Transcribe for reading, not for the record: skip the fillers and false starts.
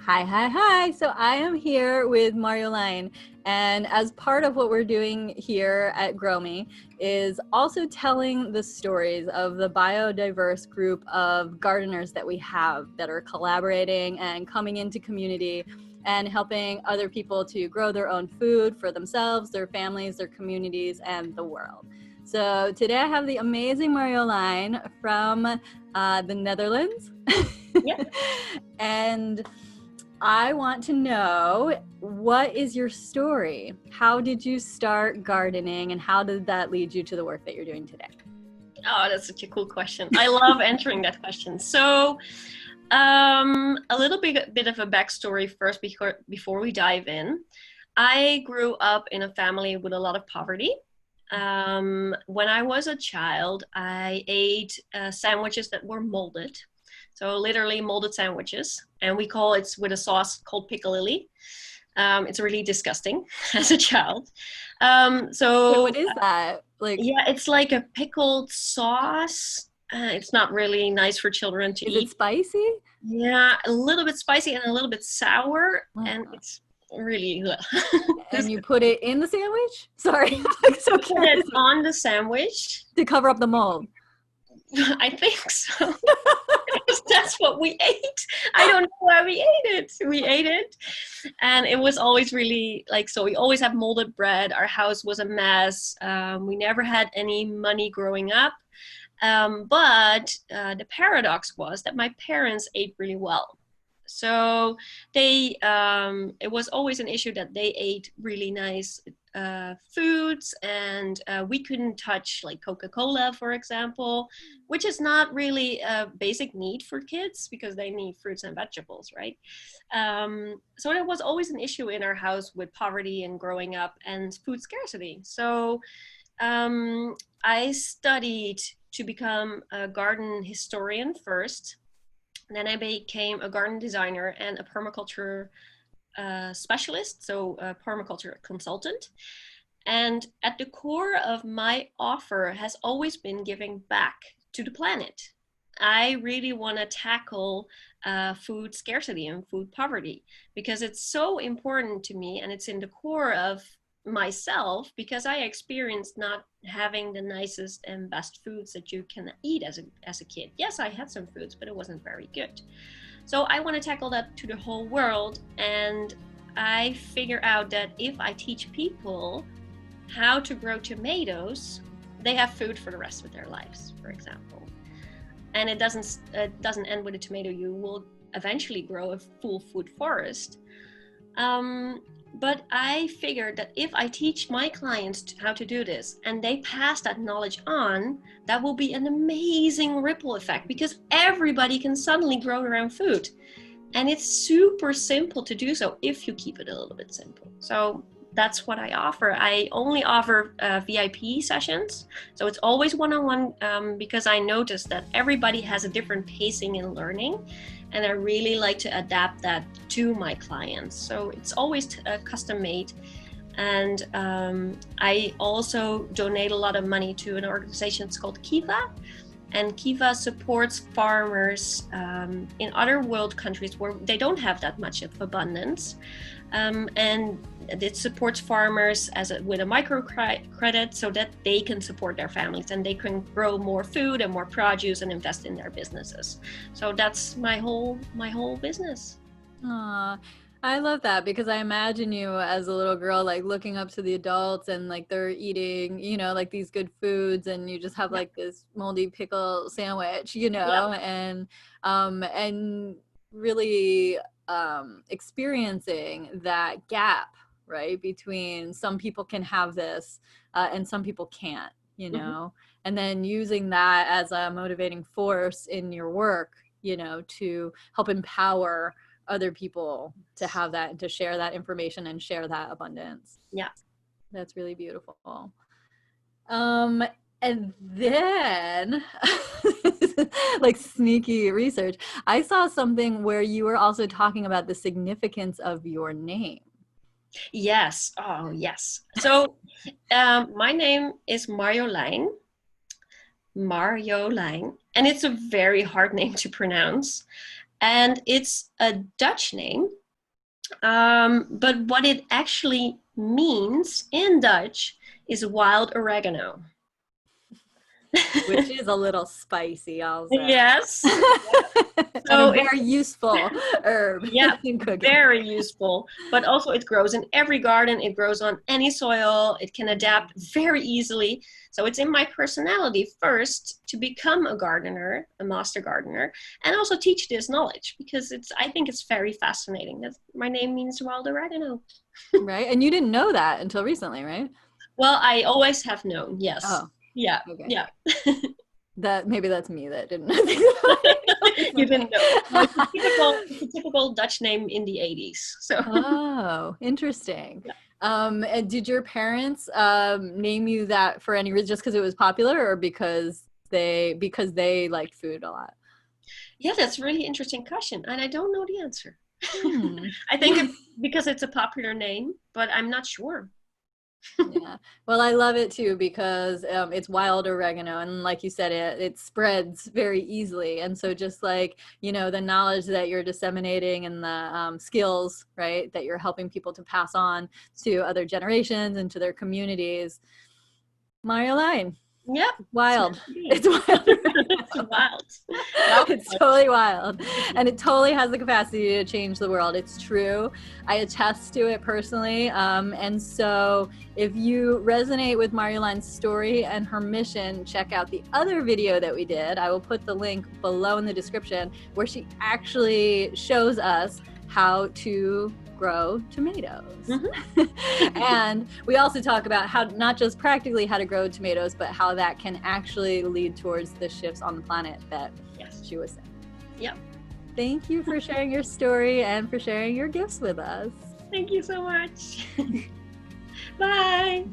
Hi, hi, hi. So I am here with Marjolein, and as part of what we're doing here at GrowMe is also telling the stories of the biodiverse group of gardeners that we have that are collaborating and coming into community and helping other people to grow their own food for themselves, their families, their communities, and the world. So today I have the amazing Marjolein from the Netherlands. Yeah. And I want to know, what is your story? How did you start gardening and how did that lead you to the work that you're doing today? Oh, that's such a cool question. I love answering that question. So, a little bit of a backstory first before we dive in. I grew up in a family with a lot of poverty. When I was a child, I ate sandwiches that were molded. So literally molded sandwiches. And we call it with a sauce called piccalilli. It's really disgusting as a child. Wait, what is that? Yeah, it's like a pickled sauce. It's not really nice for children to Is eat. it spicy? Yeah, a little bit spicy and a little bit sour. And it's really And you put it in the sandwich? Sorry, I'm so put it curious. on the sandwich. To cover up the mold. I think so. Because that's what we ate. I don't know why we ate it. We ate it. And it was always really so we always have molded bread. Our house was a mess. We never had any money growing up. But the paradox was that my parents ate really well. So it was always an issue that they ate really nice foods, and we couldn't touch like Coca-Cola, for example, which is not really a basic need for kids because they need fruits and vegetables, right? So there was always an issue in our house with poverty and growing up and food scarcity. So I studied to become a garden historian first. Then I became a garden designer and a permaculture specialist, so a permaculture consultant. And at the core of my offer has always been giving back to the planet. I really want to tackle food scarcity and food poverty because it's so important to me, and it's in the core of myself because I experienced not having the nicest and best foods that you can eat as a kid. Yes, I had some foods, but it wasn't very good. So I want to tackle that to the whole world, and I figure out that if I teach people how to grow tomatoes, they have food for the rest of their lives, for example. And it doesn't end with a tomato. You will eventually grow a full food forest. But I figured that if I teach my clients how to do this and they pass that knowledge on, that will be an amazing ripple effect because everybody can suddenly grow their own food. And it's super simple to do so if you keep it a little bit simple. So that's what I offer. I only offer VIP sessions. So it's always one-on-one because I noticed that everybody has a different pacing in learning. And I really like to adapt that to my clients. So it's always custom made. And I also donate a lot of money to an organization. It's called Kiva. And Kiva supports farmers in other world countries where they don't have that much of abundance. And it supports farmers with a microcredit so that they can support their families and they can grow more food and more produce and invest in their businesses. So that's my whole business. Aww. I love that because I imagine you as a little girl, like looking up to the adults and like they're eating, like these good foods and you just have like this moldy pickle sandwich, and really experiencing that gap, right? Between some people can have this and some people can't, and then using that as a motivating force in your work, to help empower other people to have that and to share that information and share that abundance. Yeah. That's really beautiful. And then like sneaky research, I saw something where you were also talking about the significance of your name. Yes. Oh, yes. So my name is Marjolein, and it's a very hard name to pronounce. And it's a Dutch name. But what it actually means in Dutch is wild oregano. Which is a little spicy also. Yes. And So a very useful herb yeah, in cooking. very useful. But also it grows in every garden. It grows on any soil. It can adapt very easily. So it's in my personality first to become a gardener, a master gardener, and also teach this knowledge because I think it's very fascinating that my name means wild oregano. Right? And you didn't know that until recently, right? Well, I always have known, yes. Oh. Yeah. Okay. Yeah. Maybe that's me that didn't know things. You didn't know. It's a typical Dutch name in the 80s. So. Oh, interesting. Yeah. And did your parents name you that for any reason, just because it was popular, or because they liked food a lot? Yeah, that's a really interesting question, and I don't know the answer. Hmm. I think it's because it's a popular name, but I'm not sure. Yeah, well, I love it too because it's wild oregano, and like you said, it spreads very easily. And so just like, you know, the knowledge that you're disseminating and the skills, right, that you're helping people to pass on to other generations and to their communities. Marjolein. Yep. Wild. It's wild. It's wild. It's totally wild. And it totally has the capacity to change the world. It's true. I attest to it personally. And so if you resonate with Marjolein's story and her mission, check out the other video that we did. I will put the link below in the description where she actually shows us how to grow tomatoes. Mm-hmm. And we also talk about how, not just practically how to grow tomatoes, but how that can actually lead towards the shifts on the planet that she was saying. Yep. Thank you for sharing your story and for sharing your gifts with us. Thank you so much. Bye.